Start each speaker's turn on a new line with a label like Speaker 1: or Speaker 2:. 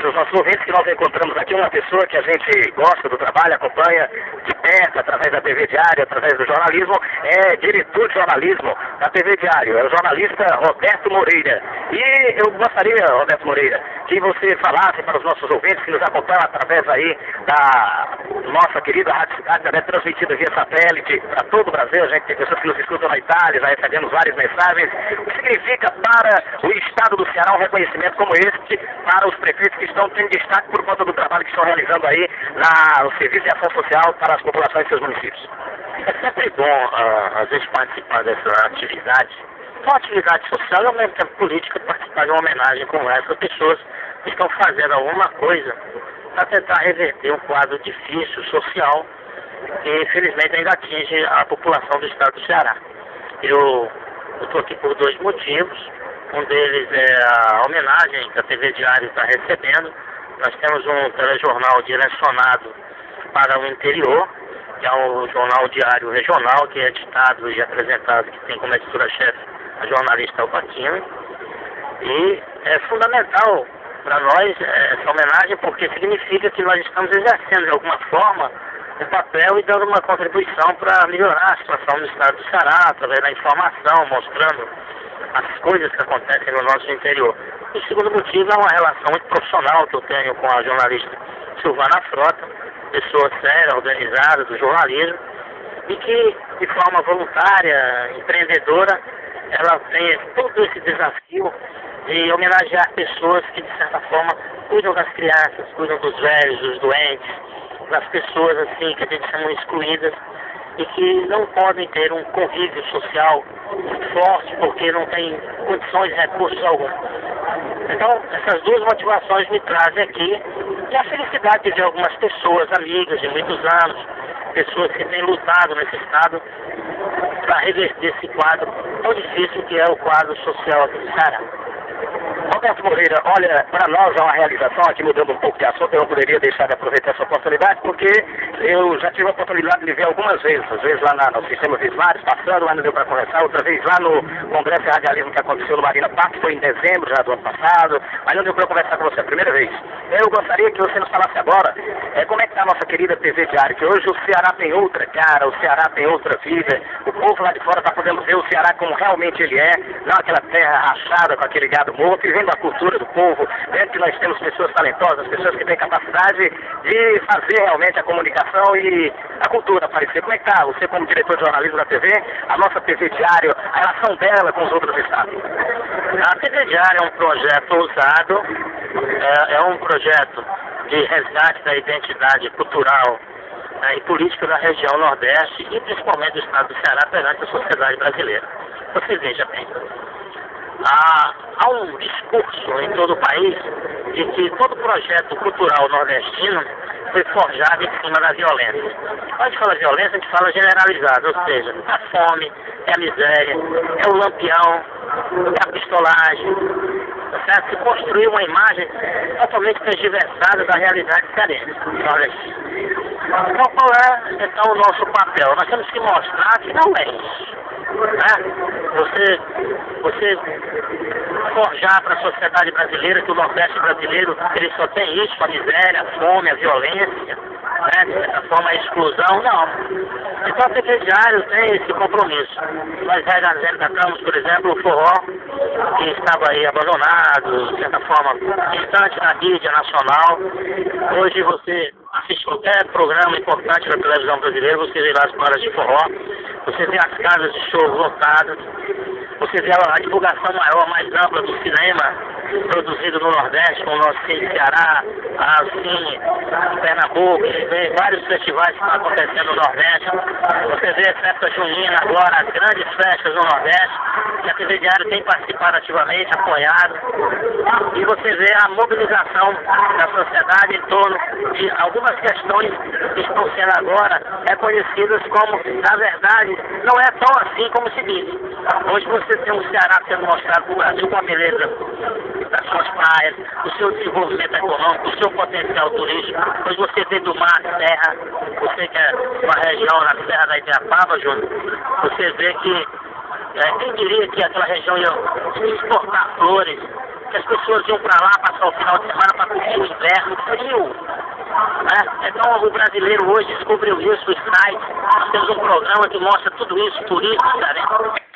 Speaker 1: os nossos ouvintes que nós encontramos aqui uma pessoa que a gente gosta do trabalho, acompanha de perto, através da TV Diário, através do jornalismo, é diretor de jornalismo da TV Diário, é o jornalista Roberto Moreira. E eu gostaria, Roberto Moreira, que você falasse para os nossos ouvintes que nos acompanham através aí da nossa querida Rádio Cidade, também transmitida via satélite para todo o Brasil. A gente tem pessoas que nos escutam na Itália, já recebemos várias mensagens. O que significa para o estado do Ceará um reconhecimento como este para os prefeitos que estão tendo destaque por conta do trabalho que estão realizando aí no serviço de ação social para as populações de seus municípios?
Speaker 2: É sempre bom a gente participar dessa atividade. Uma atividade social e ao mesmo tempo política, participar de uma homenagem como essa, pessoas que estão fazendo alguma coisa para tentar reverter um quadro difícil, social, que infelizmente ainda atinge a população do estado do Ceará. Eu estou aqui por dois motivos. Um deles é a homenagem que a TV Diário está recebendo. Nós temos um telejornal direcionado para o interior, que é um jornal diário regional, que é editado e apresentado, que tem como editora-chefe a jornalista Albatina. E é fundamental para nós essa homenagem, porque significa que nós estamos exercendo de alguma forma um papel e dando uma contribuição para melhorar a situação do estado do Ceará, através da informação, mostrando as coisas que acontecem no nosso interior. O segundo motivo é uma relação muito profissional que eu tenho com a jornalista Silvana Frota, pessoa séria, organizada do jornalismo, e que, de forma voluntária, empreendedora, ela tem todo esse desafio de homenagear pessoas que, de certa forma, cuidam das crianças, cuidam dos velhos, dos doentes, das pessoas assim que a gente chama excluídas e que não podem ter um convívio social muito forte porque não tem condições e recursos algum. Então, essas duas motivações me trazem aqui e a felicidade de ver algumas pessoas, amigas de muitos anos, pessoas que têm lutado nesse estado para reverter esse quadro tão difícil que é o quadro social aqui do Ceará.
Speaker 1: Roberto Moreira, olha, para nós é uma realização, aqui mudando um pouco de assunto, eu não poderia deixar de aproveitar essa oportunidade, porque eu já tive a oportunidade de lhe ver algumas vezes, às vezes lá no sistema Vismares, passando, lá não deu para conversar, outra vez lá no Congresso de Radialismo que aconteceu no Marina Park, foi em dezembro já do ano passado, mas não deu para conversar com você a primeira vez. Eu gostaria que você nos falasse agora como é que está a nossa querida TV Diário, que hoje o Ceará tem outra cara, o Ceará tem outra vida, o povo lá de fora está podendo ver o Ceará como realmente ele é, não aquela terra rachada com aquele gado morto, e vendo a cultura do povo, vendo que nós temos pessoas talentosas, pessoas que têm capacidade de fazer realmente a comunicação e a cultura aparecer. Como é que está você como diretor de jornalismo da TV, a nossa TV Diário, a relação dela com os outros estados?
Speaker 2: A TV Diário é um projeto ousado, é um projeto de resgate da identidade cultural e política da região Nordeste e principalmente do estado do Ceará perante a sociedade brasileira. Você veja bem, há um discurso em todo o país de que todo projeto cultural nordestino foi forjado em cima da violência. Quando a gente fala violência, a gente fala generalizado, ou seja, a fome, é a miséria, é o lampião, é a pistolagem, certo? Se construiu uma imagem totalmente transversada da realidade cearense, nordestina. Então, qual é, então, o nosso papel? Nós temos que mostrar que não é isso. Você forjar para a sociedade brasileira que o Nordeste brasileiro ele só tem isso, a miséria, a fome, a violência, de certa forma a exclusão, não. Então a TV Diário tem esse compromisso. Nós resgatamos, por exemplo, o forró, que estava aí abandonado, de certa forma distante da mídia nacional. Hoje você assiste qualquer programa importante da televisão brasileira, você vê lá as bandas de forró, você vê as casas de show lotadas, você vê a divulgação maior, mais ampla do cinema produzido no Nordeste, com o nosso Cine Ceará, a Cine Pernambuco, você vê vários festivais que estão acontecendo no Nordeste, você vê a festa junina agora, as grandes festas no Nordeste, que a TV Diário tem participado ativamente, apoiado, e você vê a mobilização da sociedade em torno de algumas questões que estão sendo agora reconhecidas como, na verdade, não é tão assim como se diz. Hoje você tem um Ceará sendo mostrado para o Brasil com a beleza das suas praias, o seu desenvolvimento econômico, o seu potencial turístico. Hoje você vê do mar, terra, você que é uma região na Serra da Ibiapaba, Júnior, você vê que quem diria que aquela região ia exportar flores que as pessoas iam para lá passar o final de semana para curtir o inverno frio. Né? Então o brasileiro hoje descobriu isso, o site. Nós temos um programa que mostra tudo isso, turismo, né?